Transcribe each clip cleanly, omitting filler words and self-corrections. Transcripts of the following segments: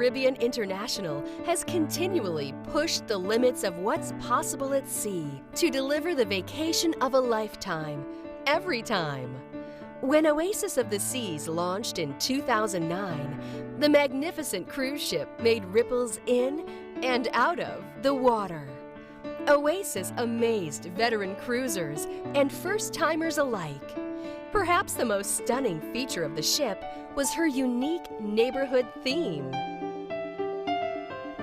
Caribbean International has continually pushed the limits of what's possible at sea to deliver the vacation of a lifetime, every time. When Oasis of the Seas launched in 2009, the magnificent cruise ship made ripples in and out of the water. Oasis amazed veteran cruisers and first-timers alike. Perhaps the most stunning feature of the ship was her unique neighborhood theme.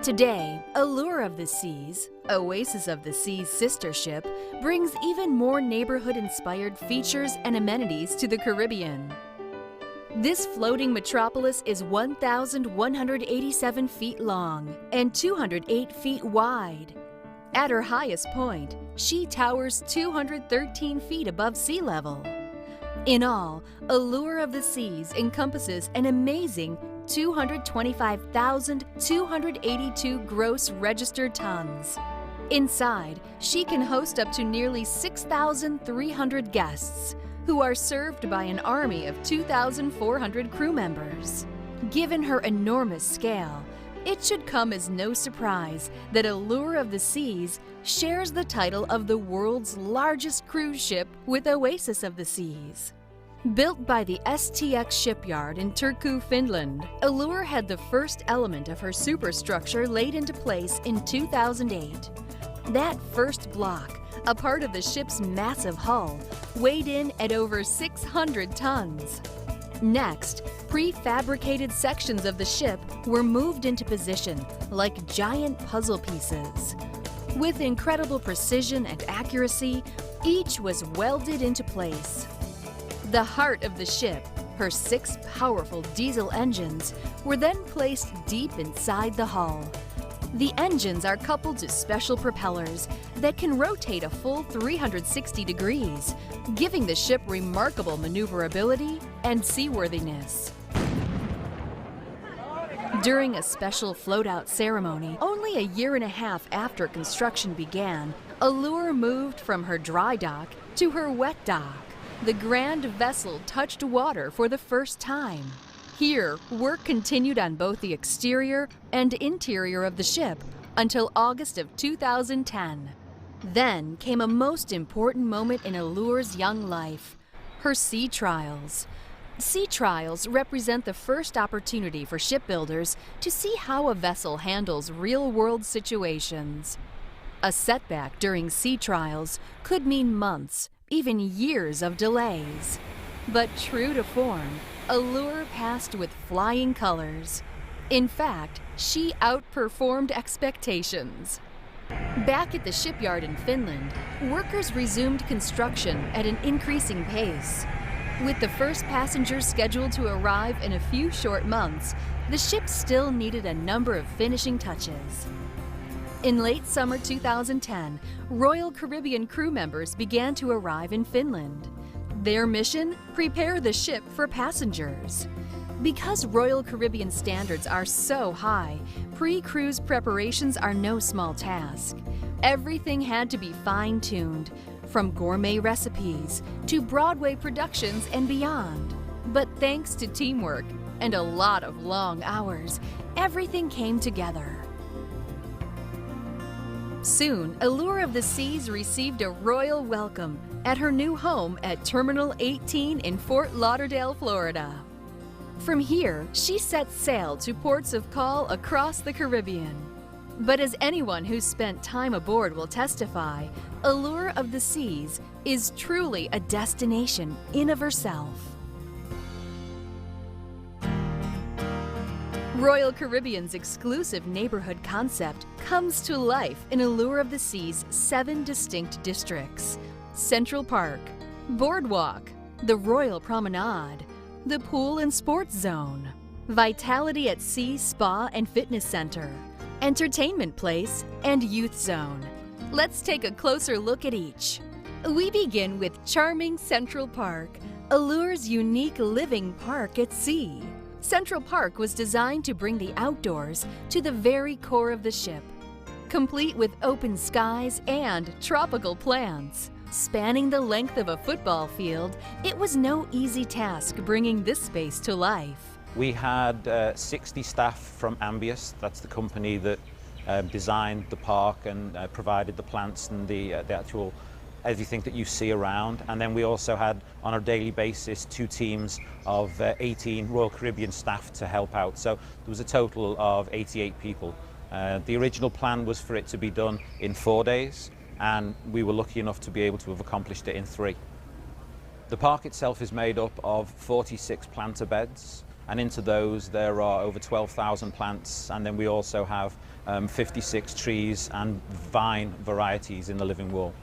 Today, Allure of the Seas, Oasis of the Seas' sister ship, brings even more neighborhood-inspired features and amenities to the Caribbean. This floating metropolis is 1,187 feet long and 208 feet wide. At her highest point, she towers 213 feet above sea level. In all, Allure of the Seas encompasses an amazing 225,282 gross registered tons. Inside, she can host up to nearly 6,300 guests, who are served by an army of 2,400 crew members. Given her enormous scale, it should come as no surprise that Allure of the Seas shares the title of the world's largest cruise ship with Oasis of the Seas. Built by the STX shipyard in Turku, Finland, Allure had the first element of her superstructure laid into place in 2008. That first block, a part of the ship's massive hull, weighed in at over 600 tons. Next, prefabricated sections of the ship were moved into position like giant puzzle pieces. With incredible precision and accuracy, each was welded into place. The heart of the ship, her 6 powerful diesel engines, were then placed deep inside the hull. The engines are coupled to special propellers that can rotate a full 360 degrees, giving the ship remarkable maneuverability and seaworthiness. During a special float-out ceremony, only a year and a half after construction began, Allure moved from her dry dock to her wet dock. The grand vessel touched water for the first time. Here, work continued on both the exterior and interior of the ship until August of 2010. Then came a most important moment in Allure's young life, her sea trials. Sea trials represent the first opportunity for shipbuilders to see how a vessel handles real-world situations. A setback during sea trials could mean months, even years of delays. But true to form, Allure passed with flying colors. In fact, she outperformed expectations. Back at the shipyard in Finland, workers resumed construction at an increasing pace. With the first passengers scheduled to arrive in a few short months, the ship still needed a number of finishing touches. In late summer 2010, Royal Caribbean crew members began to arrive in Finland. Their mission? Prepare the ship for passengers. Because Royal Caribbean standards are so high, pre-cruise preparations are no small task. Everything had to be fine-tuned, from gourmet recipes to Broadway productions and beyond. But thanks to teamwork and a lot of long hours, everything came together. Soon, Allure of the Seas received a royal welcome at her new home at Terminal 18 in Fort Lauderdale, Florida. From here, she set sail to ports of call across the Caribbean. But as anyone who's spent time aboard will testify, Allure of the Seas is truly a destination in of herself. Royal Caribbean's exclusive neighborhood concept comes to life in Allure of the Sea's 7 distinct districts: Central Park, Boardwalk, the Royal Promenade, the Pool and Sports Zone, Vitality at Sea Spa and Fitness Center, Entertainment Place, and Youth Zone. Let's take a closer look at each. We begin with charming Central Park, Allure's unique living park at sea. Central Park was designed to bring the outdoors to the very core of the ship, complete with open skies and tropical plants. Spanning the length of a football field, it was no easy task bringing this space to life. We had 60 staff from Ambius, that's the company that designed the park and provided the plants and the actual everything that you see around. And then we also had, on a daily basis, 2 teams of 18 Royal Caribbean staff to help out. So there was a total of 88 people. The original plan was for it to be done in 4 days, and we were lucky enough to be able to have accomplished it in 3. The park itself is made up of 46 planter beds, and into those there are over 12,000 plants, and then we also have 56 trees and vine varieties in the living wall.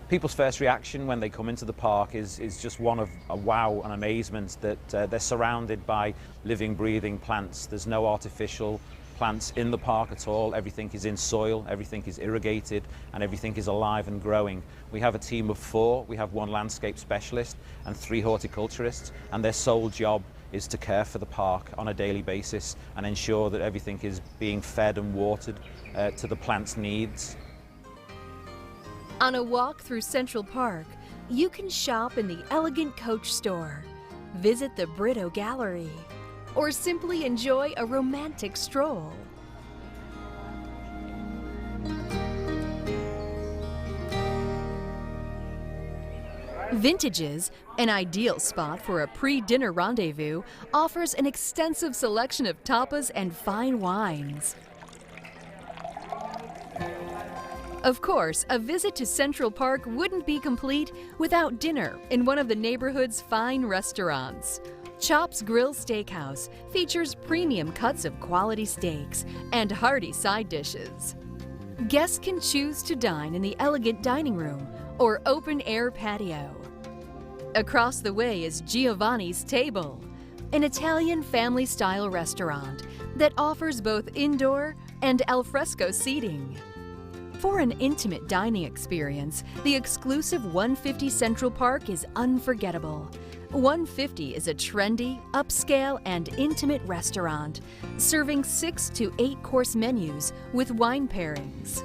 People's first reaction when they come into the park is just one of a wow and amazement that they're surrounded by living, breathing plants. There's no artificial plants in the park at all. Everything is in soil, everything is irrigated, and everything is alive and growing. We have a team of 4. We have 1 landscape specialist and 3 horticulturists, and their sole job is to care for the park on a daily basis and ensure that everything is being fed and watered to the plant's needs. On a walk through Central Park, you can shop in the elegant Coach store, visit the Brito Gallery, or simply enjoy a romantic stroll. Vintages, an ideal spot for a pre-dinner rendezvous, offers an extensive selection of tapas and fine wines. Of course, a visit to Central Park wouldn't be complete without dinner in one of the neighborhood's fine restaurants. Chop's Grill Steakhouse features premium cuts of quality steaks and hearty side dishes. Guests can choose to dine in the elegant dining room or open-air patio. Across the way is Giovanni's Table, an Italian family-style restaurant that offers both indoor and al fresco seating. For an intimate dining experience, the exclusive 150 Central Park is unforgettable. 150 is a trendy, upscale, and intimate restaurant, serving 6 to 8 course menus with wine pairings.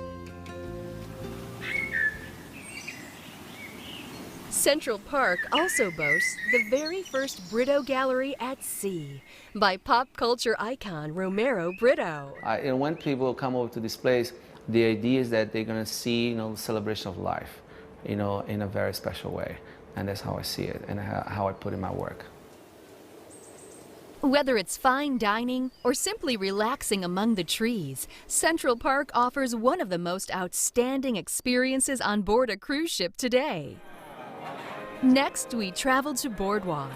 Central Park also boasts the very first Brito Gallery at sea by pop culture icon Romero Brito. When people come over to this place, the idea is that they're going to see, the celebration of life, in a very special way. And that's how I see it and how I put in my work. Whether it's fine dining or simply relaxing among the trees, Central Park offers one of the most outstanding experiences on board a cruise ship today. Next, we travel to Boardwalk.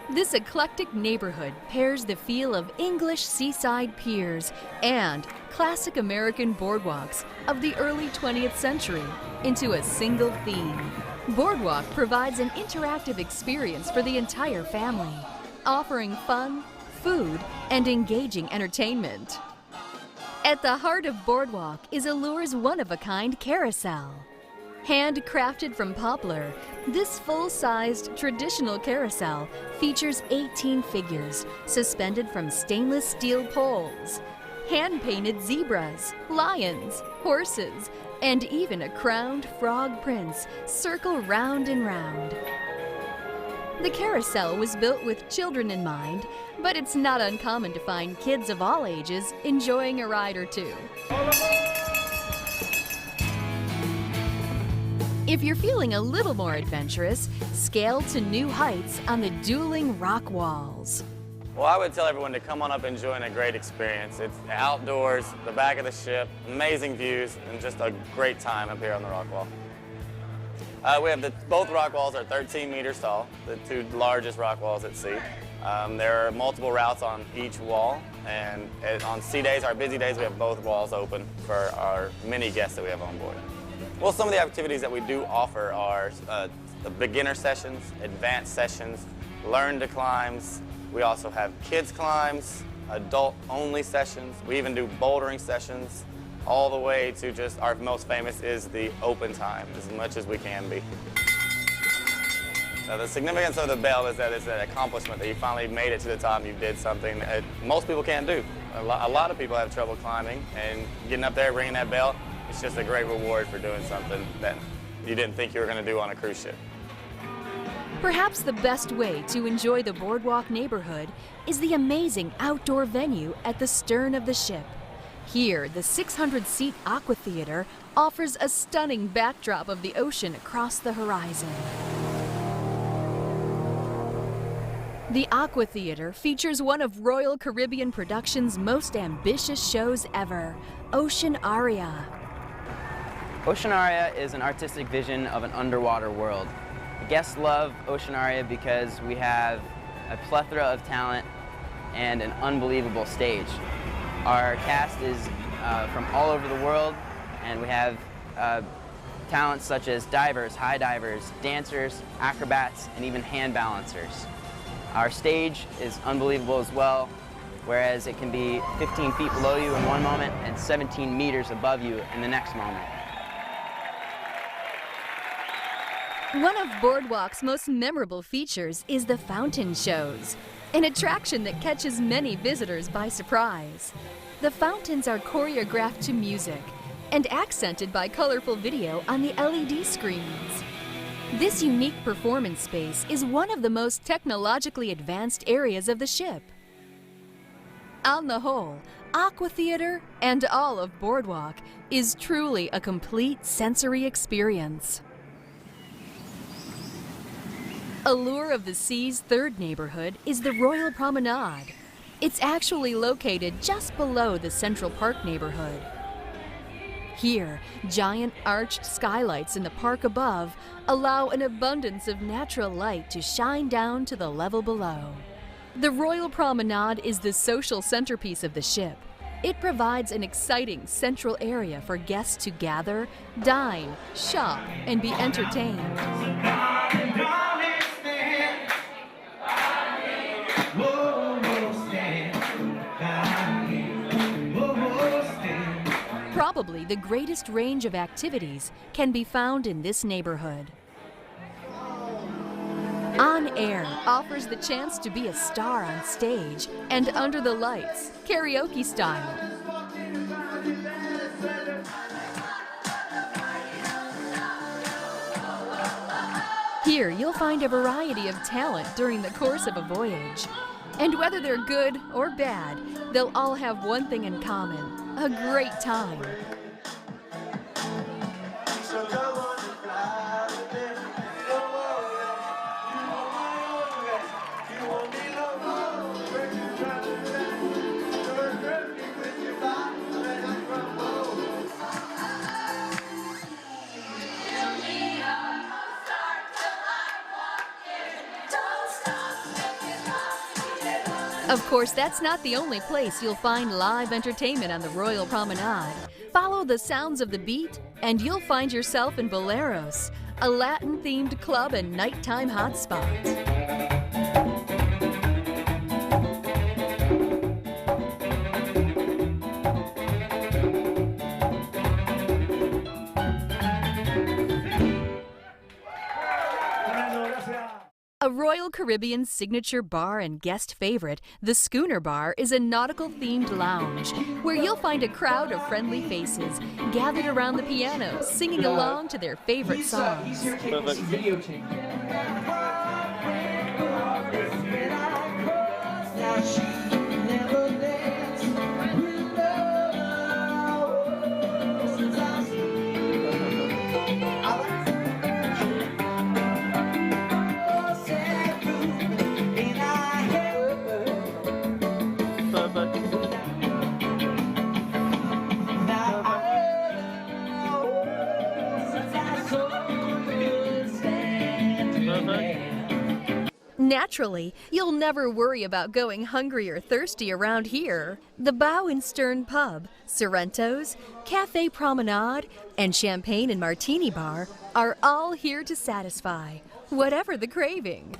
This eclectic neighborhood pairs the feel of English seaside piers and classic American boardwalks of the early 20th century into a single theme. Boardwalk provides an interactive experience for the entire family, offering fun, food, and engaging entertainment. At the heart of Boardwalk is Allure's one-of-a-kind carousel. Handcrafted from poplar, this full-sized traditional carousel features 18 figures suspended from stainless steel poles. Hand-painted zebras, lions, horses, and even a crowned frog prince circle round and round. The carousel was built with children in mind, but it's not uncommon to find kids of all ages enjoying a ride or two. If you're feeling a little more adventurous, scale to new heights on the dueling rock walls. Well, I would tell everyone to come on up enjoying a great experience. It's outdoors, the back of the ship, amazing views, and just a great time up here on the rock wall. Both rock walls are 13 meters tall, the 2 largest rock walls at sea. There are multiple routes on each wall, and on sea days, our busy days, we have both walls open for our many guests that we have on board. Well, some of the activities that we do offer are the beginner sessions, advanced sessions, learn to climbs. We also have kids climbs, adult-only sessions. We even do bouldering sessions, all the way to just our most famous is the open time, as much as we can be. The significance of the bell is that it's an accomplishment that you finally made it to the top. You did something that most people can't do. A lot of people have trouble climbing, and getting up there, ringing that bell, it's just a great reward for doing something that you didn't think you were going to do on a cruise ship. Perhaps the best way to enjoy the boardwalk neighborhood is the amazing outdoor venue at the stern of the ship. Here, the 600-seat Aqua Theater offers a stunning backdrop of the ocean across the horizon. The Aqua Theater features one of Royal Caribbean Productions' most ambitious shows ever, Ocean Aria. Ocean Aria is an artistic vision of an underwater world. The guests love Ocean Aria because we have a plethora of talent and an unbelievable stage. Our cast is from all over the world, and we have talents such as divers, high divers, dancers, acrobats, and even hand balancers. Our stage is unbelievable as well, whereas it can be 15 feet below you in one moment and 17 meters above you in the next moment. One of Boardwalk's most memorable features is the fountain shows, an attraction that catches many visitors by surprise. The fountains are choreographed to music and accented by colorful video on the LED screens. This unique performance space is one of the most technologically advanced areas of the ship. On the whole, Aqua Theater and all of Boardwalk is truly a complete sensory experience. Allure of the Sea's third neighborhood is the Royal Promenade. It's actually located just below the Central Park neighborhood. Here, giant arched skylights in the park above allow an abundance of natural light to shine down to the level below. The Royal Promenade is the social centerpiece of the ship. It provides an exciting central area for guests to gather, dine, shop, and be entertained. Probably the greatest range of activities can be found in this neighborhood. On Air offers the chance to be a star on stage and under the lights, karaoke style. Here you'll find a variety of talent during the course of a voyage. And whether they're good or bad, they'll all have one thing in common: a great time. Of course, that's not the only place you'll find live entertainment on the Royal Promenade. Follow the sounds of the beat, and you'll find yourself in Boleros, a Latin-themed club and nighttime hotspot. A Royal Caribbean signature bar and guest favorite, the Schooner Bar is a nautical-themed lounge where you'll find a crowd of friendly faces gathered around the piano, singing along to their favorite songs. Naturally, you'll never worry about going hungry or thirsty around here. The Bow and Stern Pub, Sorrento's, Cafe Promenade, and Champagne and Martini Bar are all here to satisfy, whatever the craving.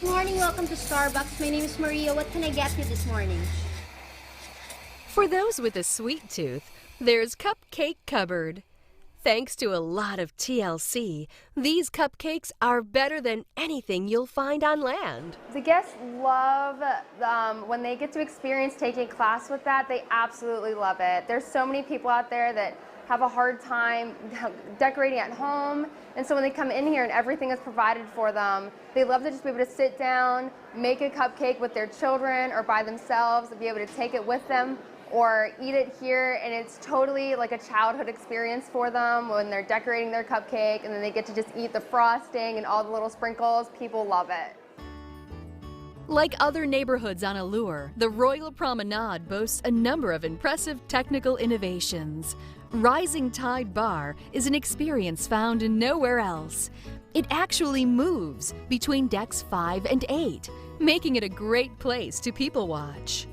Morning, welcome to Starbucks. My name is Maria. What can I get you this morning? For those with a sweet tooth, there's Cupcake Cupboard. Thanks to a lot of TLC, these cupcakes are better than anything you'll find on land. The guests love when they get to experience taking a class with that. They absolutely love it. There's so many people out there that have a hard time decorating at home. And so when they come in here and everything is provided for them, they love to just be able to sit down, make a cupcake with their children or by themselves, and be able to take it with them or eat it here. And it's totally like a childhood experience for them when they're decorating their cupcake and then they get to just eat the frosting and all the little sprinkles. People love it. Like other neighborhoods on Allure, the Royal Promenade boasts a number of impressive technical innovations. Rising Tide Bar is an experience found nowhere else. It actually moves between decks 5 and 8, making it a great place to people watch.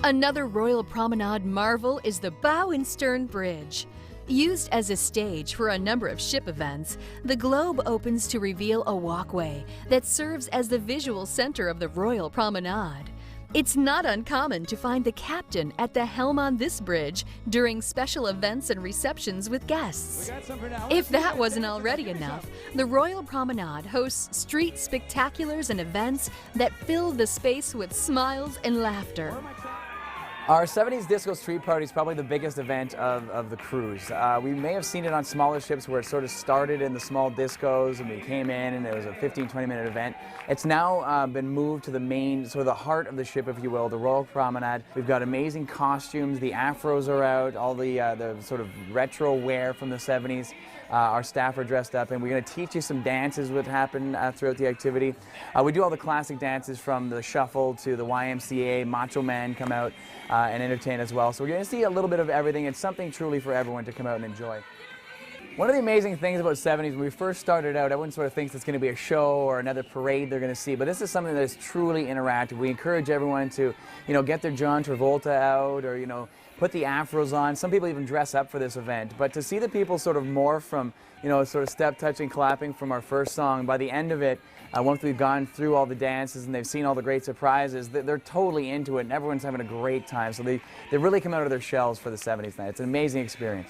Another Royal Promenade marvel is the Bow and Stern Bridge. Used as a stage for a number of ship events, the globe opens to reveal a walkway that serves as the visual center of the Royal Promenade. It's not uncommon to find the captain at the helm on this bridge during special events and receptions with guests. If that wasn't already enough, the Royal Promenade hosts street spectaculars and events that fill the space with smiles and laughter. Our 70s Disco Street Party is probably the biggest event of the cruise. We may have seen it on smaller ships where it sort of started in the small discos and we came in and it was a 15-20 minute event. It's now been moved to the main, sort of the heart of the ship, if you will, the Royal Promenade. We've got amazing costumes, the afros are out, all the sort of retro wear from the 70s. Our staff are dressed up, and we're going to teach you some dances that happen throughout the activity. We do all the classic dances from the shuffle to the YMCA, Macho Man come out and entertain as well. So we're going to see a little bit of everything. It's something truly for everyone to come out and enjoy. One of the amazing things about 70s, when we first started out, everyone sort of thinks it's going to be a show or another parade they're going to see, but this is something that is truly interactive. We encourage everyone to, get their John Travolta out or, put the afros on. Some people even dress up for this event, but to see the people sort of morph from, sort of step, touching, clapping from our first song, by the end of it, once we've gone through all the dances and they've seen all the great surprises, they're totally into it and everyone's having a great time. So they really come out of their shells for the 70s night. It's an amazing experience.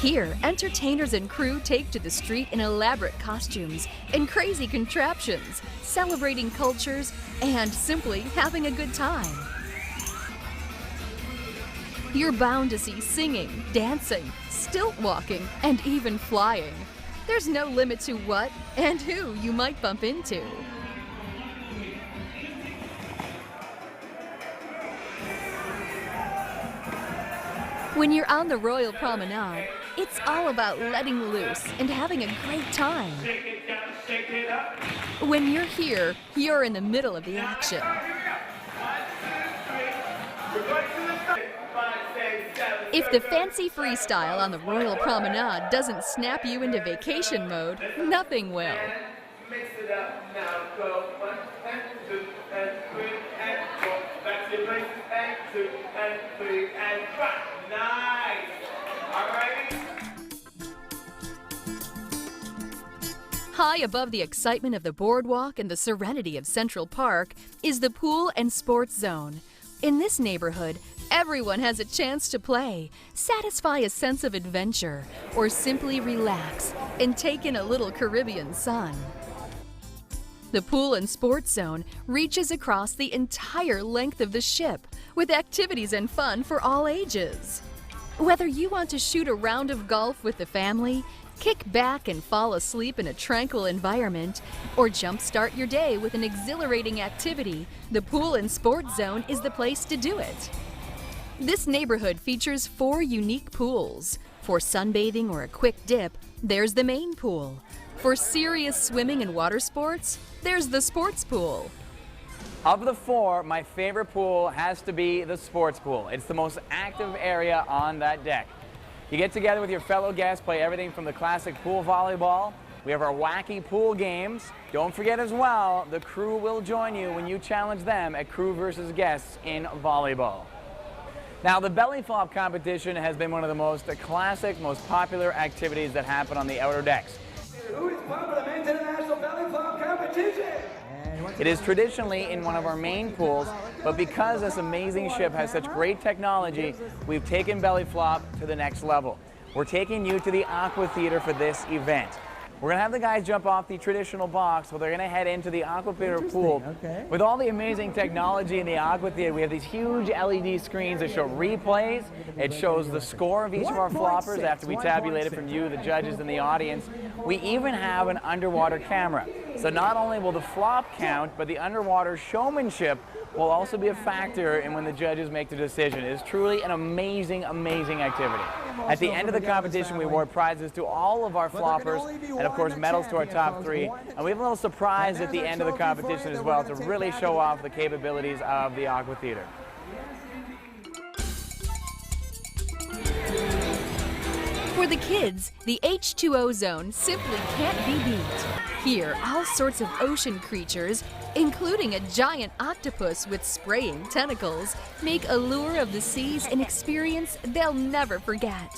Here, entertainers and crew take to the street in elaborate costumes and crazy contraptions, celebrating cultures and simply having a good time. You're bound to see singing, dancing, stilt walking, and even flying. There's no limit to what and who you might bump into. When you're on the Royal Promenade, it's all about letting loose and having a great time. When you're here, you're in the middle of the action. If the fancy freestyle on the Royal Promenade doesn't snap you into vacation mode, nothing will. Mix it up now, go 1 and 2 and 3 and 4. That's your place, and 2 and 3 and 5. Nice. All right. High above the excitement of the boardwalk and the serenity of Central Park is the Pool and Sports Zone. In this neighborhood, everyone has a chance to play, satisfy a sense of adventure, or simply relax and take in a little Caribbean sun. The Pool and Sports Zone reaches across the entire length of the ship, with activities and fun for all ages. Whether you want to shoot a round of golf with the family, kick back and fall asleep in a tranquil environment, or jumpstart your day with an exhilarating activity, the Pool and Sports Zone is the place to do it. This neighborhood features 4 unique pools. For sunbathing or a quick dip, there's the main pool. For serious swimming and water sports, there's the sports pool. Of the 4, my favorite pool has to be the sports pool. It's the most active area on that deck. You get together with your fellow guests, play everything from the classic pool volleyball. We have our wacky pool games. Don't forget as well, the crew will join you when you challenge them at crew versus guests in volleyball. Now, the belly flop competition has been one of the most classic, most popular activities that happen on the outer decks. Who is part of the men's international belly flop competition? It is traditionally in one of our main pools, but because this amazing ship has such great technology, we've taken belly flop to the next level. We're taking you to the Aqua Theater for this event. We're going to have the guys jump off the traditional box, so they're going to head into the aqua theater pool. Okay. With all the amazing technology in the aqua theater, we have these huge LED screens that show replays. It shows the score of each of our floppers after we tabulate it from you, the judges, and the audience. We even have an underwater camera. So not only will the flop count, but the underwater showmanship will also be a factor in when the judges make the decision. It is truly an amazing, amazing activity. At the end of the competition, we award prizes to all of our floppers, and of course medals to our top 3. And we have a little surprise at the end of the competition as well to really show off the capabilities of the aqua theater. For the kids, the H2O zone simply can't be beat. Here, all sorts of ocean creatures, including a giant octopus with spraying tentacles, make Allure of the Seas an experience they'll never forget.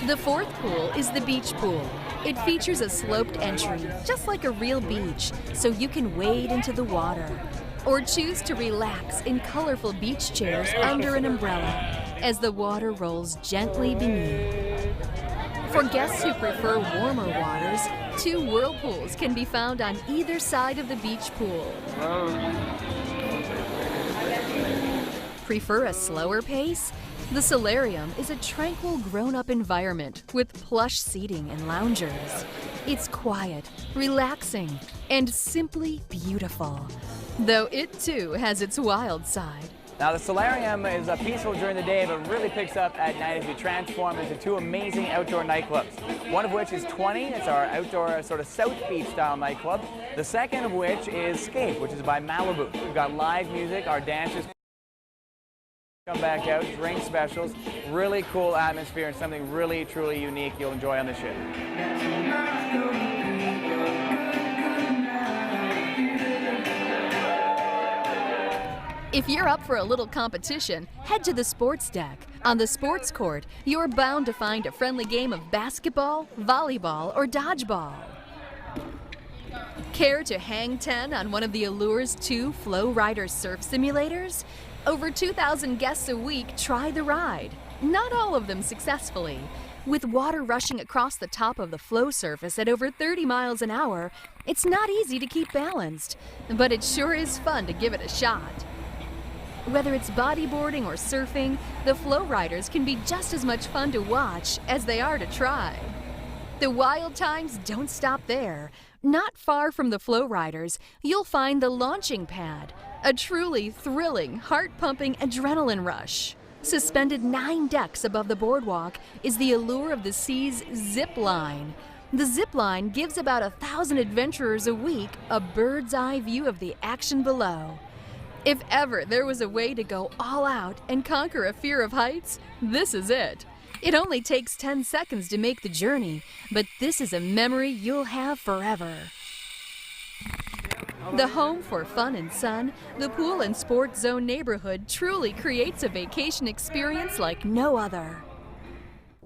The fourth pool is the beach pool. It features a sloped entry, just like a real beach, so you can wade into the water. Or choose to relax in colorful beach chairs under an umbrella as the water rolls gently beneath. For guests who prefer warmer waters, 2 whirlpools can be found on either side of the beach pool. Prefer a slower pace? The solarium is a tranquil grown-up environment with plush seating and loungers. It's quiet, relaxing, and simply beautiful, though it too has its wild side. Now the solarium is peaceful during the day, but really picks up at night as we transform into 2 amazing outdoor nightclubs. One of which is 20, it's our outdoor sort of South Beach style nightclub. The second of which is Scape, which is by Malibu. We've got live music, our dancers come back out, drink specials, really cool atmosphere and something really truly unique you'll enjoy on the ship. If you're up for a little competition, head to the sports deck. On the sports court, you're bound to find a friendly game of basketball, volleyball, or dodgeball. Care to hang 10 on one of the Allure's 2 Flow Rider surf simulators? Over 2,000 guests a week try the ride, not all of them successfully. With water rushing across the top of the flow surface at over 30 miles an hour, it's not easy to keep balanced, but it sure is fun to give it a shot. Whether it's bodyboarding or surfing, the flow riders can be just as much fun to watch as they are to try. The wild times don't stop there. Not far from the flow riders, you'll find the launching pad, a truly thrilling, heart-pumping adrenaline rush. Suspended 9 decks above the boardwalk is the Allure of the Seas zip line. The zip line gives about 1,000 adventurers a week a bird's eye view of the action below. If ever there was a way to go all out and conquer a fear of heights, this is it. It only takes 10 seconds to make the journey, but this is a memory you'll have forever. The home for fun and sun, the Pool and Sports Zone neighborhood truly creates a vacation experience like no other.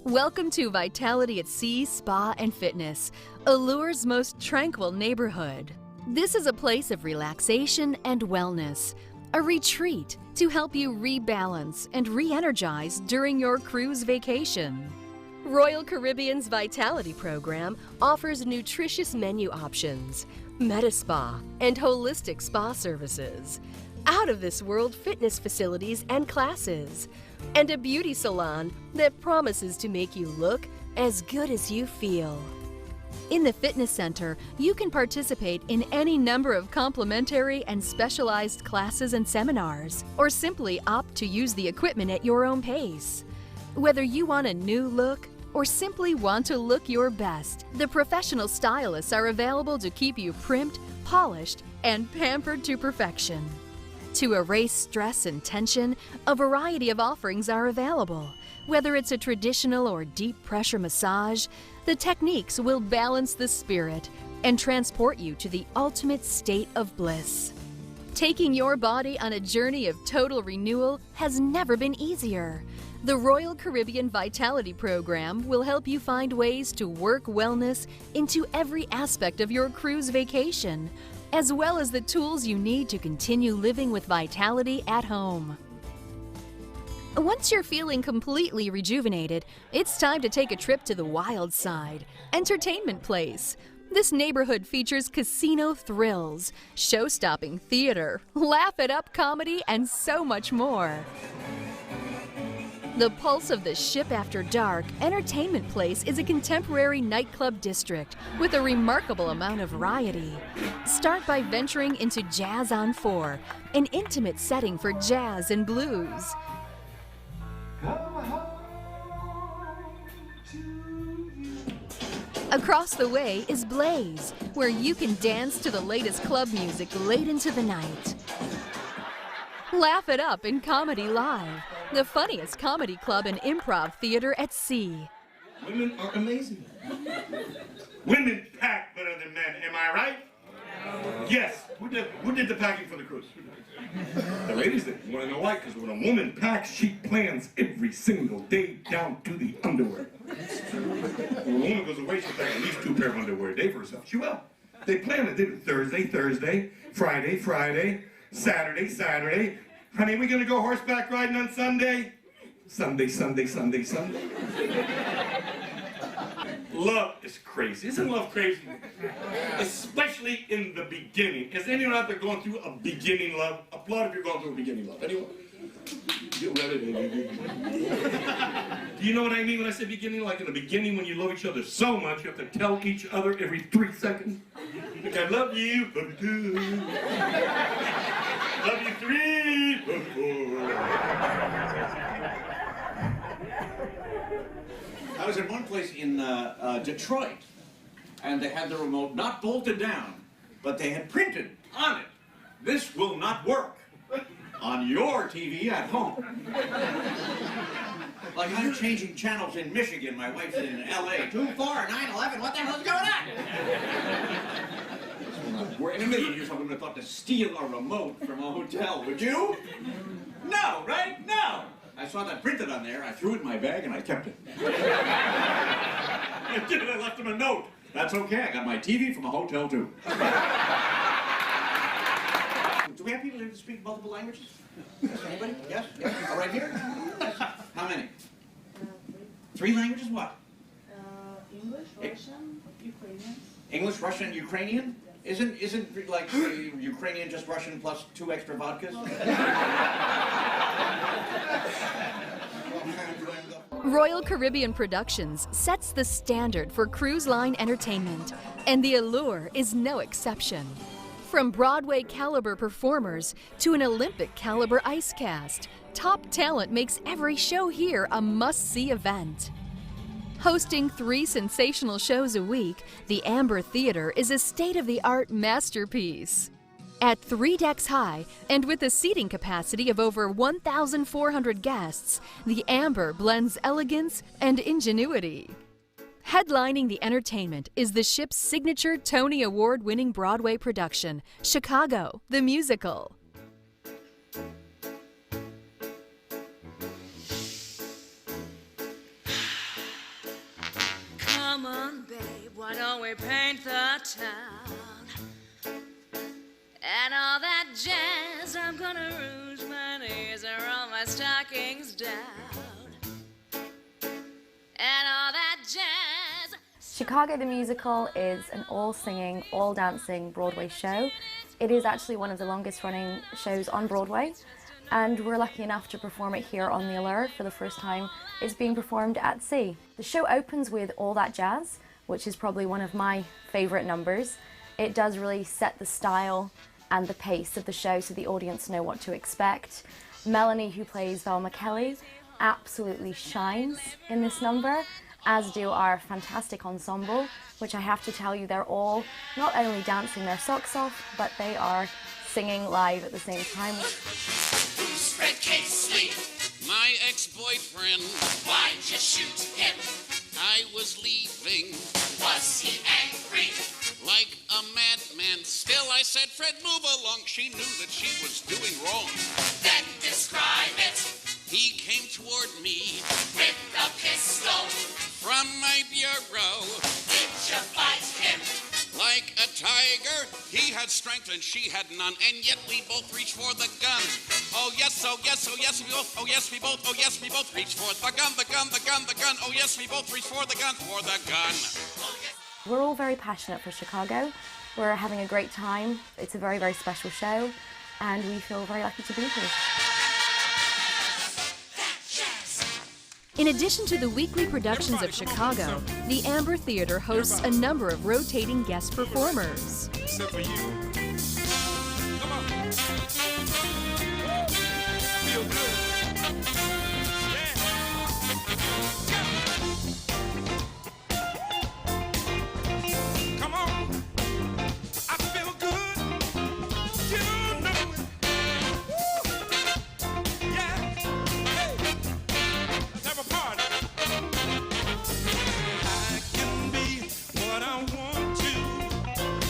Welcome to Vitality at Sea Spa and Fitness, Allure's most tranquil neighborhood. This is a place of relaxation and wellness, a retreat to help you rebalance and re-energize during your cruise vacation. Royal Caribbean's Vitality program offers nutritious menu options, Medi-Spa, and holistic spa services, out-of-this-world fitness facilities and classes, and a beauty salon that promises to make you look as good as you feel. In the fitness center, you can participate in any number of complimentary and specialized classes and seminars, or simply opt to use the equipment at your own pace. Whether you want a new look or simply want to look your best, the professional stylists are available to keep you primed, polished, and pampered to perfection. To erase stress and tension, a variety of offerings are available. Whether it's a traditional or deep pressure massage, the techniques will balance the spirit and transport you to the ultimate state of bliss. Taking your body on a journey of total renewal has never been easier. The Royal Caribbean Vitality Program will help you find ways to work wellness into every aspect of your cruise vacation, as well as the tools you need to continue living with vitality at home. Once you're feeling completely rejuvenated, it's time to take a trip to the wild side, Entertainment Place. This neighborhood features casino thrills, show-stopping theater, laugh-it-up comedy, and so much more. The pulse of the ship after dark, Entertainment Place is a contemporary nightclub district with a remarkable amount of variety. Start by venturing into Jazz on 4, an intimate setting for jazz and blues. Across the way is Blaze, where you can dance to the latest club music late into the night. Laugh it up in Comedy Live, the funniest comedy club and improv theater at sea. Women are amazing. Women pack better than men, am I right? Yes. Who did the packing for the cruise? The ladies did. You want to know why? Because when a woman packs, she plans every single day down to the underwear. When a woman goes away, she'll pack at least 2 pairs of underwear a day for herself. She will. They plan it. They do Thursday, Friday, Saturday. Honey, we gonna go horseback riding on Sunday? Sunday. Love is crazy. Isn't love crazy? Especially in the beginning. Is anyone out there going through a beginning love? Applaud if you're going through a beginning love. Anyone? Do you know what I mean when I say beginning? Like in the beginning when you love each other so much, you have to tell each other every 3 seconds. Like, I love you, love you 2. Love you 3, love you 4. I was in one place in Detroit, and they had the remote not bolted down, but they had printed on it, "This will not work on your TV at home." Like I'm changing channels in Michigan, my wife's in LA. 2-4, 9/11, what the hell's going on? We're in a million years, I wouldn't have thought to steal a remote from a hotel, would you? No, right? No. I saw that printed on there, I threw it in my bag, and I kept it. I did it, I left him a note. That's okay, I got my TV from a hotel, too. Do we have people who speak multiple languages? Yes, anybody? Yes? Yes? All right here? Yes. How many? 3 languages, what? English, Russian, Ukrainian. English, Russian, Ukrainian? Isn't like Ukrainian just Russian plus 2 extra vodkas? Royal Caribbean Productions sets the standard for cruise line entertainment, and the Allure is no exception. From Broadway caliber performers to an Olympic caliber ice cast, top talent makes every show here a must-see event. Hosting 3 sensational shows a week, the Amber Theater is a state-of-the-art masterpiece. At 3 decks high and with a seating capacity of over 1,400 guests, the Amber blends elegance and ingenuity. Headlining the entertainment is the ship's signature Tony Award-winning Broadway production, Chicago, the Musical. Come on, babe, why don't we paint the town? And all that jazz, I'm gonna rouge my knees and roll my stockings down. And all that jazz. Chicago the Musical is an all-singing, all-dancing Broadway show. It is actually one of the longest-running shows on Broadway, and we're lucky enough to perform it here on the Allure for the first time. It's being performed at sea. The show opens with All That Jazz, which is probably one of my favorite numbers. It does really set the style and the pace of the show so the audience know what to expect. Melanie, who plays Velma Kelly, absolutely shines in this number, as do our fantastic ensemble, which I have to tell you, they're all not only dancing their socks off, but they are singing live at the same time. Spread cake sweet. My ex-boyfriend. Why'd you shoot him? I was leaving. Was he angry? Like a madman. Still I said, Fred, move along. She knew that she was doing wrong. Then describe it. He came toward me with a pistol from my bureau. Did you fight him? Like a tiger, he had strength and she had none, and yet we both reached for the gun. Oh yes, oh yes, oh yes, we both, oh yes, we both, oh yes, we both reached for the gun, the gun, the gun, the gun. Oh yes, we both reached for the gun, for the gun. We're all very passionate for Chicago. We're having a great time. It's a very, very special show, and we feel very lucky to be here. In addition to the weekly productions of Chicago, the Amber Theater hosts a number of rotating guest performers. Except for you. Come on. Feel good. Yeah. Come on. I feel good. You know it. Woo. Yeah. Hey. Let's have a party. I can be what I want to,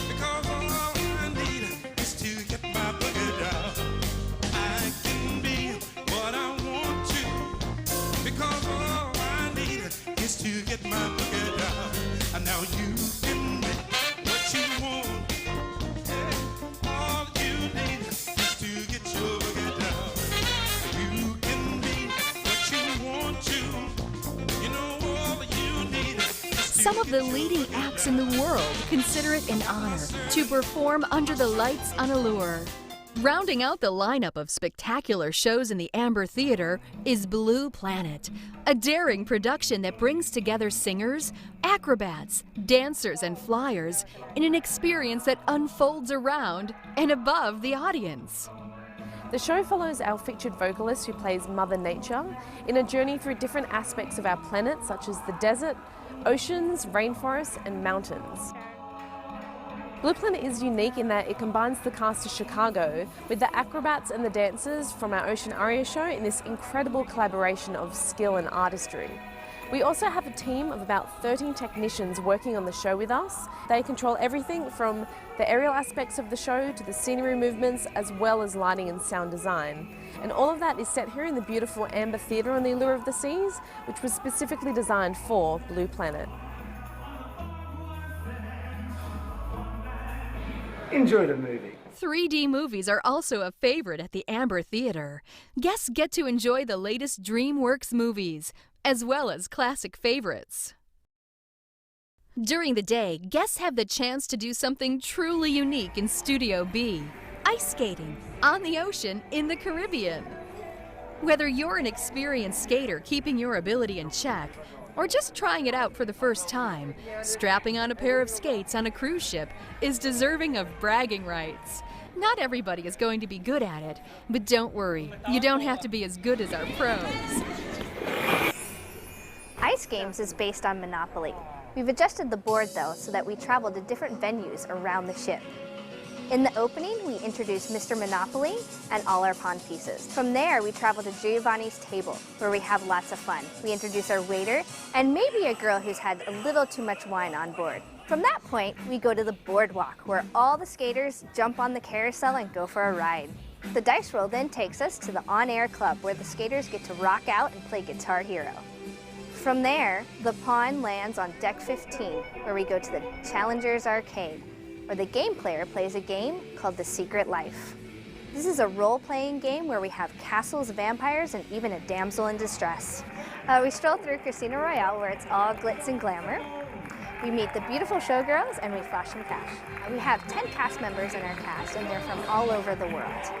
because all I need is to get my boogie down. I can be what I want to, because all I need is to get my boogie down. And now you can be what you want. Yeah. All you need is to get your boogie down. You can be what you want to. You know all you need is to Some of the leading acts in the world consider it an honor to perform under the lights on Allure. Rounding out the lineup of spectacular shows in the Amber Theater is Blue Planet, a daring production that brings together singers, acrobats, dancers, and flyers in an experience that unfolds around and above the audience. The show follows our featured vocalist who plays Mother Nature in a journey through different aspects of our planet, such as the desert, oceans, rainforests, and mountains. Blue Planet is unique in that it combines the cast of Chicago with the acrobats and the dancers from our Ocean Aria show in this incredible collaboration of skill and artistry. We also have a team of about 13 technicians working on the show with us. They control everything from the aerial aspects of the show to the scenery movements, as well as lighting and sound design. And all of that is set here in the beautiful Amber Theater on the Allure of the Seas, which was specifically designed for Blue Planet. Enjoy the movie. 3D movies are also a favorite at the Amber Theater. Guests get to enjoy the latest DreamWorks movies, as well as classic favorites. During the day, guests have the chance to do something truly unique in Studio B: ice skating on the ocean in the Caribbean. Whether you're an experienced skater keeping your ability in check, or just trying it out for the first time, strapping on a pair of skates on a cruise ship is deserving of bragging rights. Not everybody is going to be good at it, but don't worry, you don't have to be as good as our pros. Ice Games is based on Monopoly. We've adjusted the board though so that we travel to different venues around the ship. In the opening, we introduce Mr. Monopoly and all our pawn pieces. From there, we travel to Giovanni's table, where we have lots of fun. We introduce our waiter and maybe a girl who's had a little too much wine on board. From that point, we go to the boardwalk, where all the skaters jump on the carousel and go for a ride. The dice roll then takes us to the on-air club, where the skaters get to rock out and play Guitar Hero. From there, the pawn lands on deck 15, where we go to the Challengers Arcade, where the game player plays a game called The Secret Life. This is a role-playing game where we have castles, vampires, and even a damsel in distress. We stroll through Casino Royale, where it's all glitz and glamour. We meet the beautiful showgirls, and we flash some cash. We have 10 cast members in our cast, and they're from all over the world.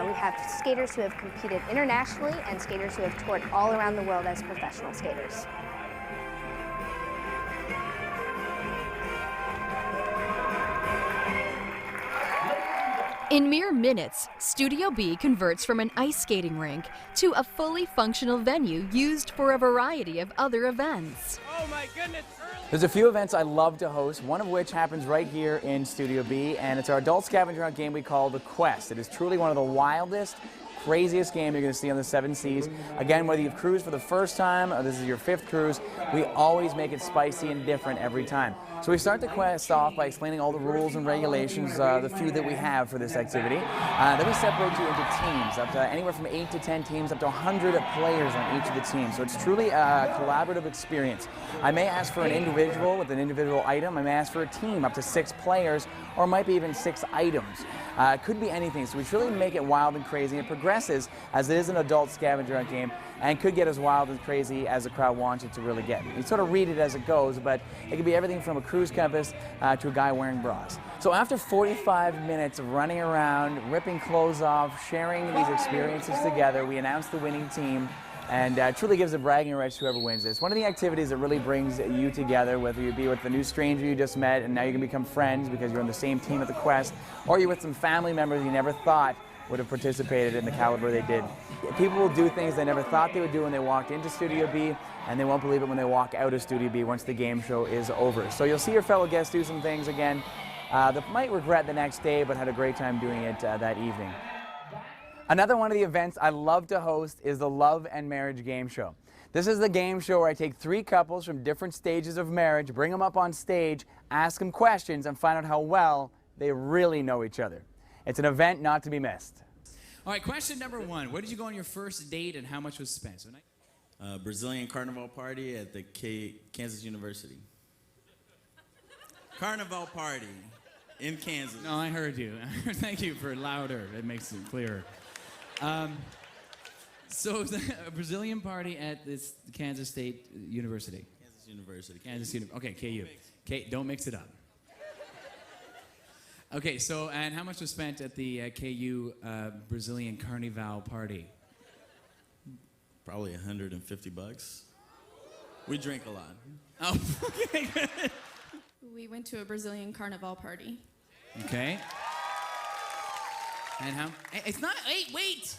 We have skaters who have competed internationally and skaters who have toured all around the world as professional skaters. In mere minutes, Studio B converts from an ice skating rink to a fully functional venue used for a variety of other events. Oh my goodness! There's a few events I love to host, one of which happens right here in Studio B, and it's our adult scavenger hunt game we call The Quest. It is truly one of the wildest, craziest game you're going to see on the Seven Seas. Again, whether you've cruised for the first time or this is your 5th cruise, we always make it spicy and different every time. So we start the quest off by explaining all the rules and regulations, the few that we have for this activity. Then we separate you into teams, up to anywhere from 8 to 10 teams, up to 100 players on each of the teams. So it's truly a collaborative experience. I may ask for an individual with an individual item. I may ask for a team, up to 6 players, or might be even 6 items. It could be anything. So we truly make it wild and crazy. It progresses as it is an adult scavenger hunt game and could get as wild and crazy as the crowd wants it to really get. You sort of read it as it goes, but it could be everything from a cruise compass to a guy wearing bras. So after 45 minutes of running around, ripping clothes off, sharing these experiences together, we announce the winning team, and truly gives a bragging rights to whoever wins this. One of the activities that really brings you together, whether you be with the new stranger you just met and now you can become friends because you're on the same team at the quest, or you're with some family members you never thought would have participated in the caliber they did. People will do things they never thought they would do when they walked into Studio B, and they won't believe it when they walk out of Studio B once the game show is over. So you'll see your fellow guests do some things again that might regret the next day, but had a great time doing it that evening. Another one of the events I love to host is the Love and Marriage Game Show. This is the game show where I take 3 couples from different stages of marriage, bring them up on stage, ask them questions, and find out how well they really know each other. It's an event not to be missed. All right, question number 1. Where did you go on your first date and how much was spent? So, Brazilian carnival party at the Kansas University. Carnival party in Kansas. No, I heard you. Thank you for louder. It makes it clearer. So it was a Brazilian party at this Kansas State University. Kansas University. Kansas University. Okay, KU. Don't mix it up. Okay, so, and how much was spent at the KU Brazilian Carnival party? Probably $150. We drink a lot. Oh, okay, good. We went to a Brazilian Carnival party. Okay. And how, it's not, wait!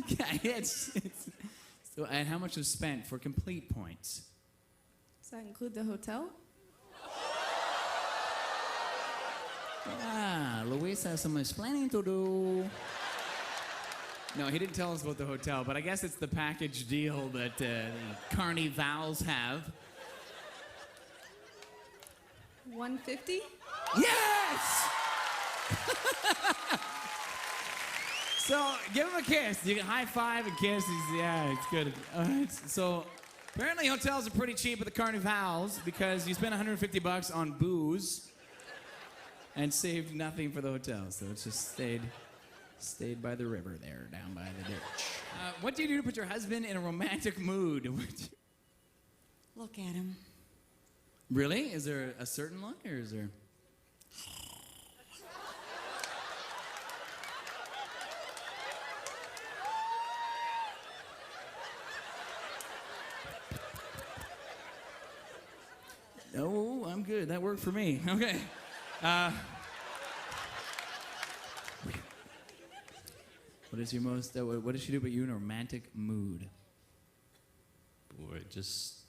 Yeah, so, and how much was spent for complete points? Does that include the hotel? Luis has some explaining to do. No, he didn't tell us about the hotel, but I guess it's the package deal that the Carnivals have. $150? Yes! So, give him a kiss. You can high five and kiss. Yeah, it's good. So, apparently hotels are pretty cheap at the Carnivals because you spend $150 on booze and saved nothing for the hotel. So it's just stayed by the river there, down by the ditch. What do you do to put your husband in a romantic mood? Look at him. Really? Is there a certain look, or is there? Oh, I'm good. That worked for me. Okay. What is your most? What does she do? But you in a romantic mood? Boy, just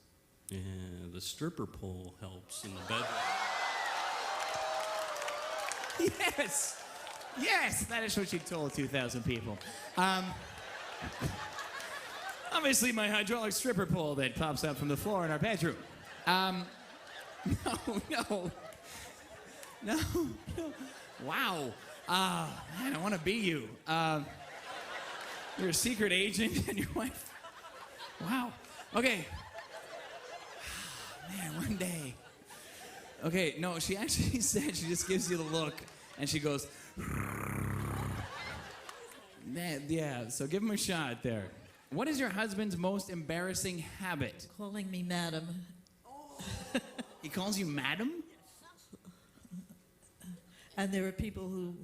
the stripper pole helps in the bedroom. Yes, yes, that is what she told 2,000 people. Obviously, my hydraulic stripper pole that pops up from the floor in our bedroom. No. Wow. Man, I want to be you. You're a secret agent and your wife. Wow. Okay. Man, one day. Okay, no, she actually said she just gives you the look and she goes. Yeah, so give him a shot there. What is your husband's most embarrassing habit? Calling me madam. He calls you madam? And there are people who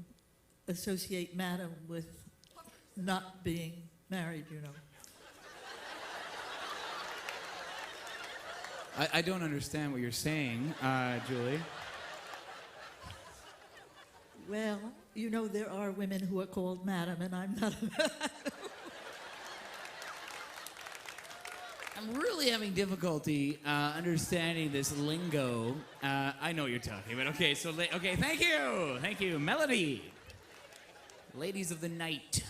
associate madam with not being married, you know. I don't understand what you're saying, Julie. Well, you know, there are women who are called madam, and I'm not a madam. I'm really having difficulty understanding this lingo. I know what you're talking about. Okay, so okay, thank you, Melody. Ladies of the night.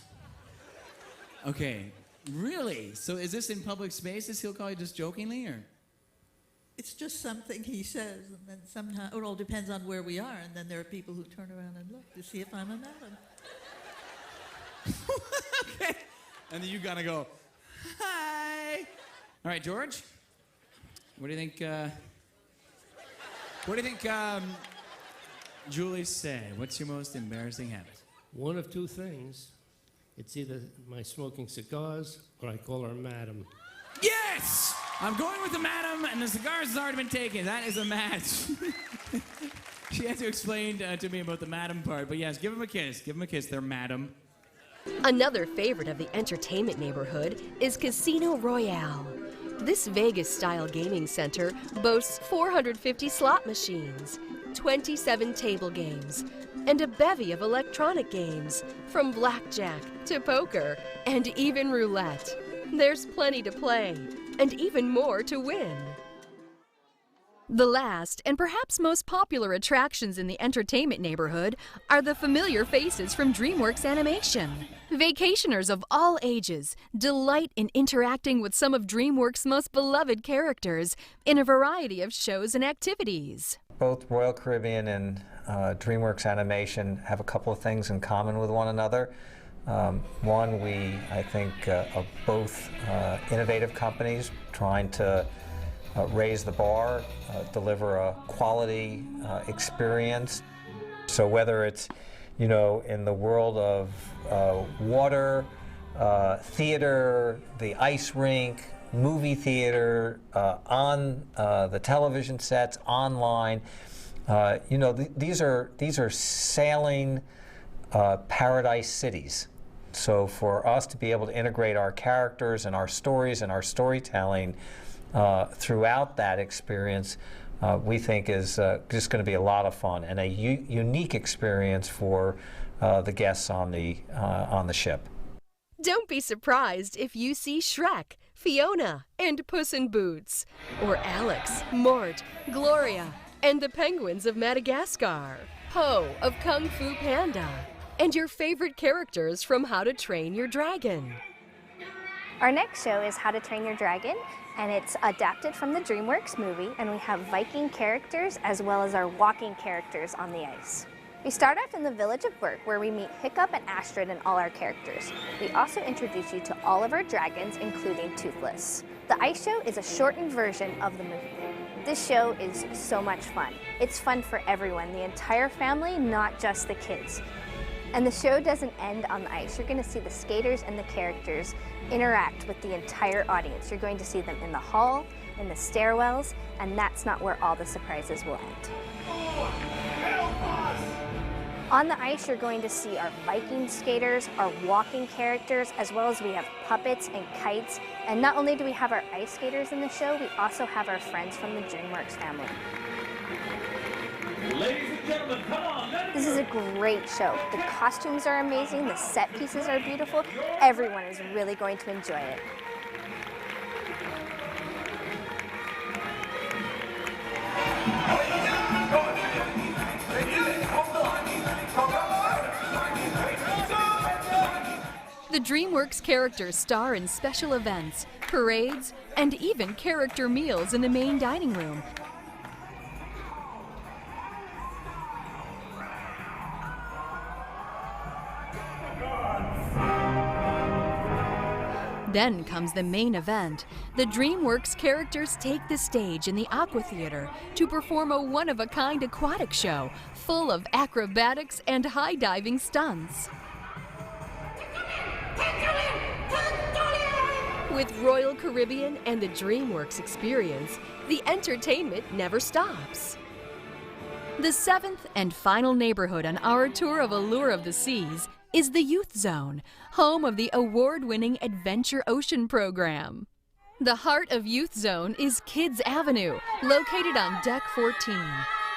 Okay, really? So is this in public spaces? He'll call you just jokingly, or? It's just something he says, and then sometimes it all depends on where we are, and then there are people who turn around and look to see if I'm a madam. Okay. And then you gotta go, hi. All right, George. What do you think? What do you think Julie said? What's your most embarrassing habit? One of two things. It's either my smoking cigars or I call her madam. Yes! I'm going with the madam, and the cigars has already been taken. That is a match. She had to explain to me about the madam part, but yes, give him a kiss. Give him a kiss there, madam. Another favorite of the entertainment neighborhood is Casino Royale. This Vegas-style gaming center boasts 450 slot machines, 27 table games, and a bevy of electronic games, from blackjack to poker and even roulette. There's plenty to play, and even more to win. The last and perhaps most popular attractions in the entertainment neighborhood are the familiar faces from DreamWorks Animation. Vacationers of all ages delight in interacting with some of DreamWorks' most beloved characters in a variety of shows and activities. Both Royal Caribbean and DreamWorks Animation have a couple of things in common with one another. One, I think, are both innovative companies trying to raise the bar, deliver a quality experience. So whether it's, in the world of water, theater, the ice rink, movie theater, on the television sets, online, these are sailing paradise cities. So for us to be able to integrate our characters and our stories and our storytelling throughout that experience, we think is just going to be a lot of fun and a unique experience for the guests on the ship. Don't be surprised if you see Shrek, Fiona, and Puss in Boots, or Alex, Mort, Gloria, and the penguins of Madagascar, Po of Kung Fu Panda, and your favorite characters from How to Train Your Dragon. Our next show is How to Train Your Dragon, and it's adapted from the DreamWorks movie, and we have Viking characters as well as our walking characters on the ice. We start off in the village of Burke, where we meet Hiccup and Astrid and all our characters. We also introduce you to all of our dragons, including Toothless. The ice show is a shortened version of the movie. This show is so much fun. It's fun for everyone, the entire family, not just the kids. And the show doesn't end on the ice. You're going to see the skaters and the characters interact with the entire audience. You're going to see them in the hall, in the stairwells, and that's not where all the surprises will end. On the ice, you're going to see our Viking skaters, our walking characters, as well as we have puppets and kites. And not only do we have our ice skaters in the show, we also have our friends from the DreamWorks family. Ladies and gentlemen, come on. This is a great show. The costumes are amazing, the set pieces are beautiful. Everyone is really going to enjoy it. The DreamWorks characters star in special events, parades, and even character meals in the main dining room. Then comes the main event. The DreamWorks characters take the stage in the Aqua Theater to perform a one-of-a-kind aquatic show full of acrobatics and high-diving stunts. With Royal Caribbean and the DreamWorks experience, the entertainment never stops. The seventh and final neighborhood on our tour of Allure of the Seas is the Youth Zone, home of the award-winning Adventure Ocean program. The heart of Youth Zone is Kids Avenue, located on Deck 14.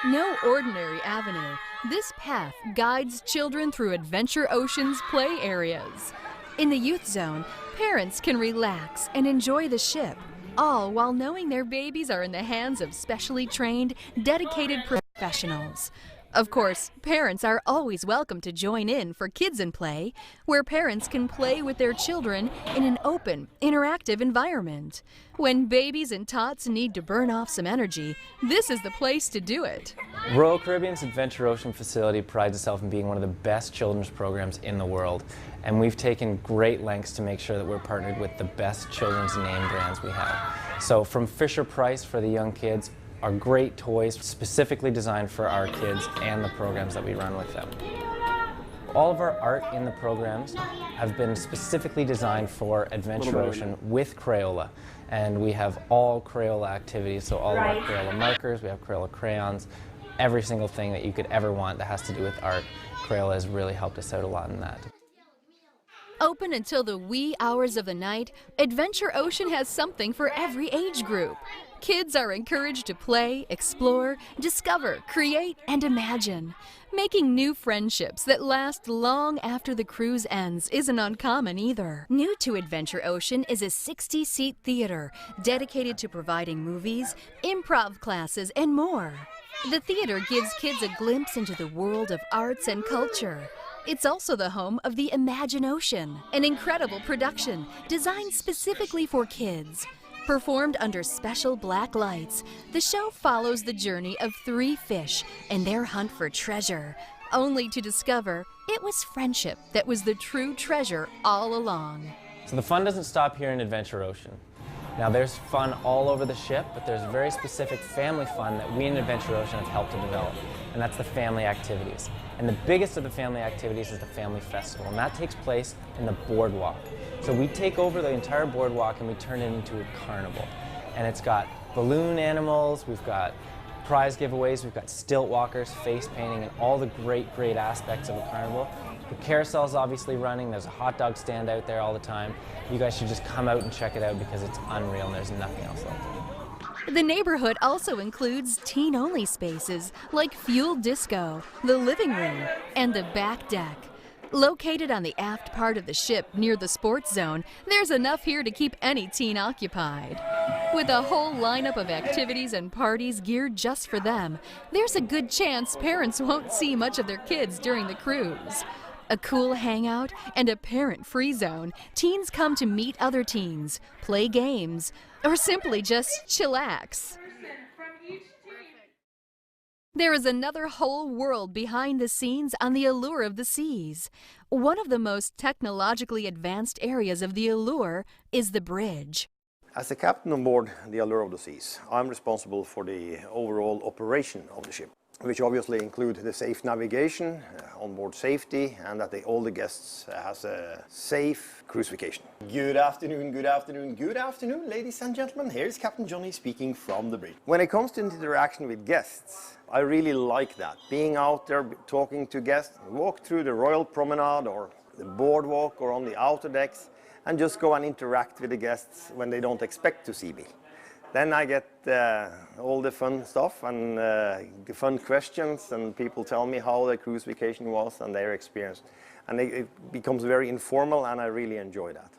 No ordinary avenue, this path guides children through Adventure Ocean's play areas. In the Youth Zone, parents can relax and enjoy the ship, all while knowing their babies are in the hands of specially trained, dedicated professionals. Of course, parents are always welcome to join in for Kids in Play, where parents can play with their children in an open, interactive environment. When babies and tots need to burn off some energy, this is the place to do it. Royal Caribbean's Adventure Ocean facility prides itself in being one of the best children's programs in the world, and we've taken great lengths to make sure that we're partnered with the best children's name brands we have. So from Fisher-Price for the young kids, are great toys specifically designed for our kids and the programs that we run with them. All of our art in the programs have been specifically designed for Adventure Ocean with Crayola. And we have all Crayola activities, so all of our Crayola markers, we have Crayola crayons, every single thing that you could ever want that has to do with art. Crayola has really helped us out a lot in that. Open until the wee hours of the night, Adventure Ocean has something for every age group. Kids are encouraged to play, explore, discover, create, and imagine. Making new friendships that last long after the cruise ends isn't uncommon either. New to Adventure Ocean is a 60-seat theater dedicated to providing movies, improv classes, and more. The theater gives kids a glimpse into the world of arts and culture. It's also the home of the Imagine Ocean, an incredible production designed specifically for kids. Performed under special black lights, the show follows the journey of 3 fish and their hunt for treasure, only to discover it was friendship that was the true treasure all along. So the fun doesn't stop here in Adventure Ocean. Now there's fun all over the ship, but there's very specific family fun that we in Adventure Ocean have helped to develop, and that's the family activities. And the biggest of the family activities is the Family Festival, and that takes place in the boardwalk. So we take over the entire boardwalk and we turn it into a carnival. And it's got balloon animals, we've got prize giveaways, we've got stilt walkers, face painting, and all the great aspects of a carnival. The carousel's obviously running, there's a hot dog stand out there all the time. You guys should just come out and check it out because it's unreal and there's nothing else like it. The neighborhood also includes teen-only spaces like Fuel Disco, the living room, and the back deck. Located on the aft part of the ship near the sports zone, there's enough here to keep any teen occupied. With a whole lineup of activities and parties geared just for them, there's a good chance parents won't see much of their kids during the cruise. A cool hangout and a parent-free zone, teens come to meet other teens, play games, or simply just chillax. There is another whole world behind the scenes on the Allure of the Seas. One of the most technologically advanced areas of the Allure is the bridge. As the captain on board the Allure of the Seas, I'm responsible for the overall operation of the ship, which obviously include the safe navigation, onboard safety, and that all the guests has a safe cruise vacation. Good afternoon, good afternoon, good afternoon, ladies and gentlemen. Here's Captain Johnny speaking from the bridge. When it comes to interaction with guests, I really like that. Being out there, talking to guests, walk through the Royal Promenade or the boardwalk or on the outer decks, and just go and interact with the guests when they don't expect to see me. Then I get all the fun stuff and the fun questions, and people tell me how their cruise vacation was and their experience. And it becomes very informal, and I really enjoy that.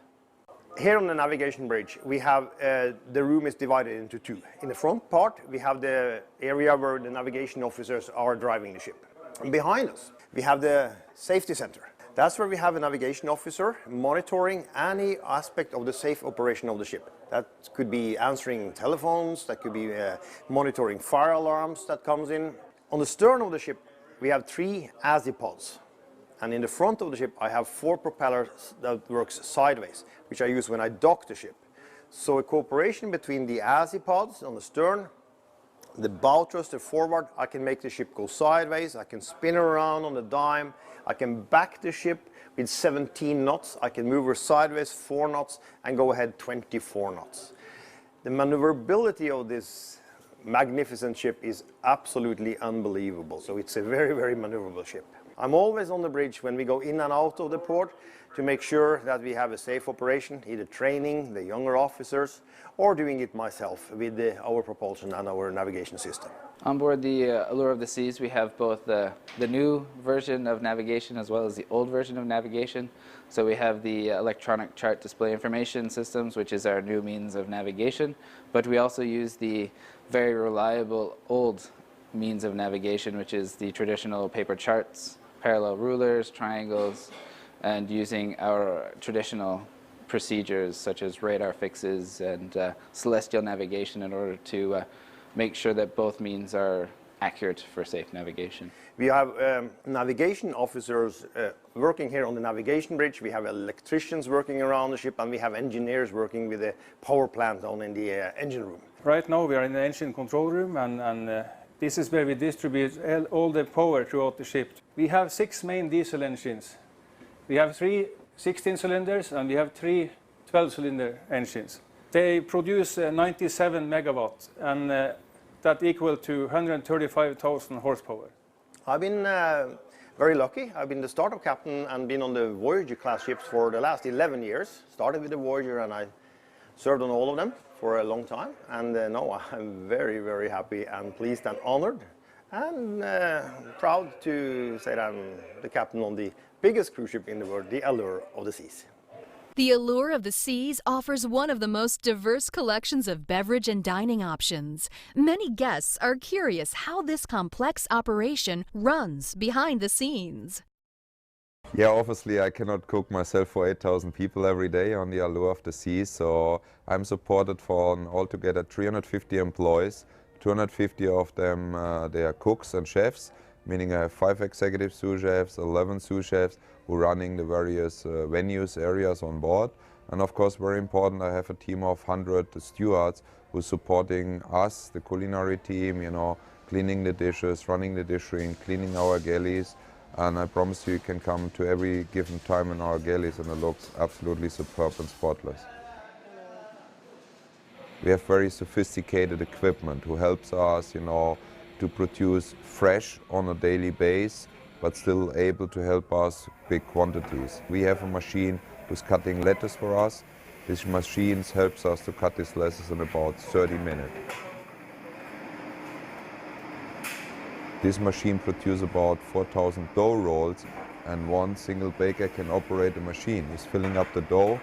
Here on the navigation bridge, we have the room is divided into 2. In the front part, we have the area where the navigation officers are driving the ship. And behind us, we have the safety center. That's where we have a navigation officer monitoring any aspect of the safe operation of the ship. That could be answering telephones, that could be monitoring fire alarms that comes in. On the stern of the ship, we have 3 azipods. And in the front of the ship, I have 4 propellers that works sideways, which I use when I dock the ship. So a cooperation between the azipods on the stern, the bow thruster forward, I can make the ship go sideways, I can spin around on the dime, I can back the ship with 17 knots, I can move her sideways 4 knots and go ahead 24 knots. The maneuverability of this magnificent ship is absolutely unbelievable, so it's a very, very maneuverable ship. I'm always on the bridge when we go in and out of the port to make sure that we have a safe operation, either training the younger officers or doing it myself with our propulsion and our navigation system. On board the Allure of the Seas, we have both the new version of navigation as well as the old version of navigation. So we have the electronic chart display information systems, which is our new means of navigation, but we also use the very reliable old means of navigation, which is the traditional paper charts, parallel rulers, triangles, and using our traditional procedures such as radar fixes and celestial navigation in order to make sure that both means are accurate for safe navigation. We have navigation officers working here on the navigation bridge. We have electricians working around the ship, and we have engineers working with the power plant on in the engine room. Right now we are in the engine control room, and this is where we distribute all the power throughout the ship. We have 6 main diesel engines. We have 3 16 cylinders and we have 3 12-cylinder engines. They produce 97 megawatts, and that equal to 135,000 horsepower. I've been very lucky. I've been the startup captain and been on the Voyager class ships for the last 11 years. Started with the Voyager and I served on all of them for a long time. And now I'm very, very happy and pleased and honored and proud to say that I'm the captain on the biggest cruise ship in the world, the Allure of the Seas. The Allure of the Seas offers one of the most diverse collections of beverage and dining options. Many guests are curious how this complex operation runs behind the scenes. Yeah, obviously I cannot cook myself for 8,000 people every day on the Allure of the Seas, so I'm supported for altogether 350 employees. 250 of them they are cooks and chefs, meaning I have 5 executive sous chefs, 11 sous chefs who are running the various venues, areas on board. And of course, very important, I have a team of 100 stewards who are supporting us, the culinary team, you know, cleaning the dishes, running the dish ring, cleaning our galleys. And I promise you can come to every given time in our galleys and it looks absolutely superb and spotless. We have very sophisticated equipment who helps us, you know, to produce fresh on a daily basis, but still able to help us big quantities. We have a machine who's cutting lettuce for us. This machine helps us to cut these lettuces in about 30 minutes. This machine produces about 4,000 dough rolls, and one single baker can operate the machine. He's filling up the dough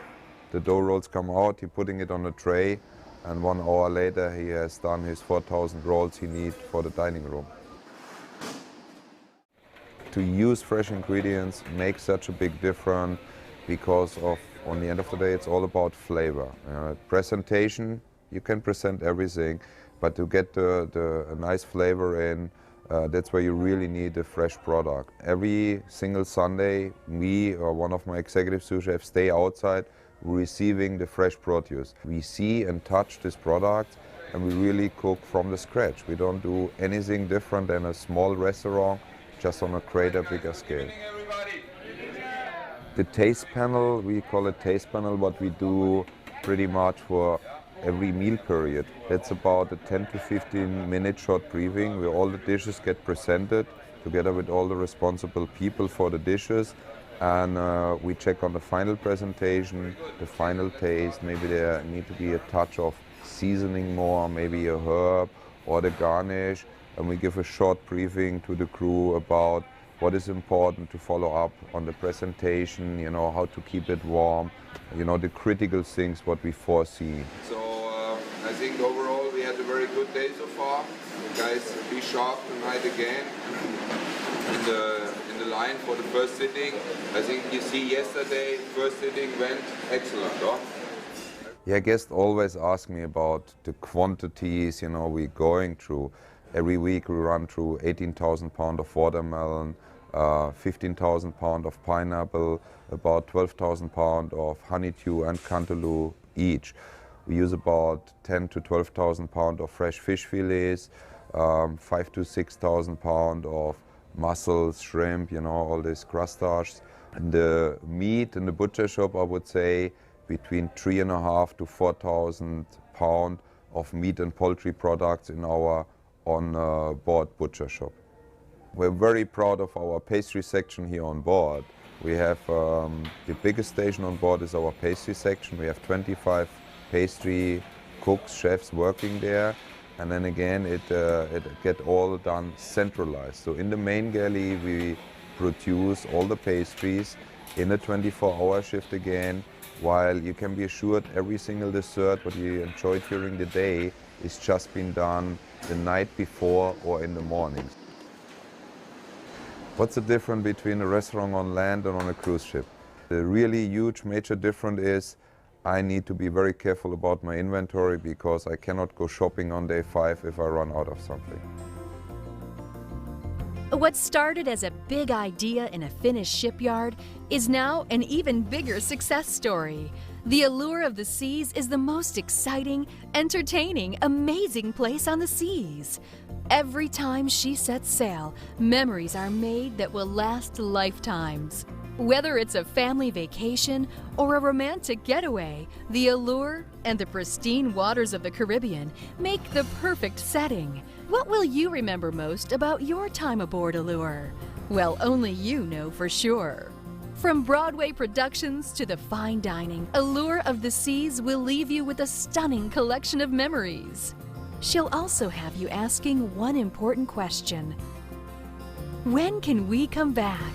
rolls come out, he's putting it on a tray, and 1 hour later he has done his 4,000 rolls he needs for the dining room. To use fresh ingredients makes such a big difference because of, on the end of the day, it's all about flavor. Presentation, you can present everything, but to get a nice flavor in, that's where you really need a fresh product. Every single Sunday, me or one of my executive sous chefs stay outside receiving the fresh produce. We see and touch this product and we really cook from the scratch. We don't do anything different than a small restaurant, just on a greater, bigger scale. The taste panel, we call it taste panel, what we do pretty much for every meal period. That's about a 10 to 15 minute short briefing where all the dishes get presented together with all the responsible people for the dishes. And we check on the final presentation, the final taste, maybe there need to be a touch of seasoning more, maybe a herb or the garnish. And we give a short briefing to the crew about what is important to follow up on the presentation, you know, how to keep it warm, you know, the critical things what we foresee. So I think overall we had a very good day so far. The guys be sharp tonight again in the line for the first sitting. I think you see yesterday, first sitting went excellent, huh? Yeah, guests always ask me about the quantities, you know, we're going through. Every week we run through 18,000 pounds of watermelon, 15,000 pounds of pineapple, about 12,000 pounds of honeydew and cantaloupe each. We use about 10 to 12,000 pounds of fresh fish fillets, 5 to 6,000 pounds of mussels, shrimp, you know, all these crustaceans. And the meat in the butcher shop, I would say, between 3,500 to 4,000 pounds of meat and poultry products in our on-board butcher shop. We're very proud of our pastry section here on board. We have the biggest station on board is our pastry section. We have 25 pastry cooks, chefs working there, and then again it gets all done centralized. So in the main galley we produce all the pastries in a 24-hour shift again. while you can be assured every single dessert what you enjoyed during the day is just been done the night before or in the morning. What's the difference between a restaurant on land and on a cruise ship? The really huge major difference is I need to be very careful about my inventory because I cannot go shopping on day 5 if I run out of something. What started as a big idea in a Finnish shipyard is now an even bigger success story. The Allure of the Seas is the most exciting, entertaining, amazing place on the seas. Every time she sets sail, memories are made that will last lifetimes. Whether it's a family vacation or a romantic getaway, the Allure and the pristine waters of the Caribbean make the perfect setting. What will you remember most about your time aboard Allure? Well, only you know for sure. From Broadway productions to the fine dining, Allure of the Seas will leave you with a stunning collection of memories. She'll also have you asking one important question: when can we come back?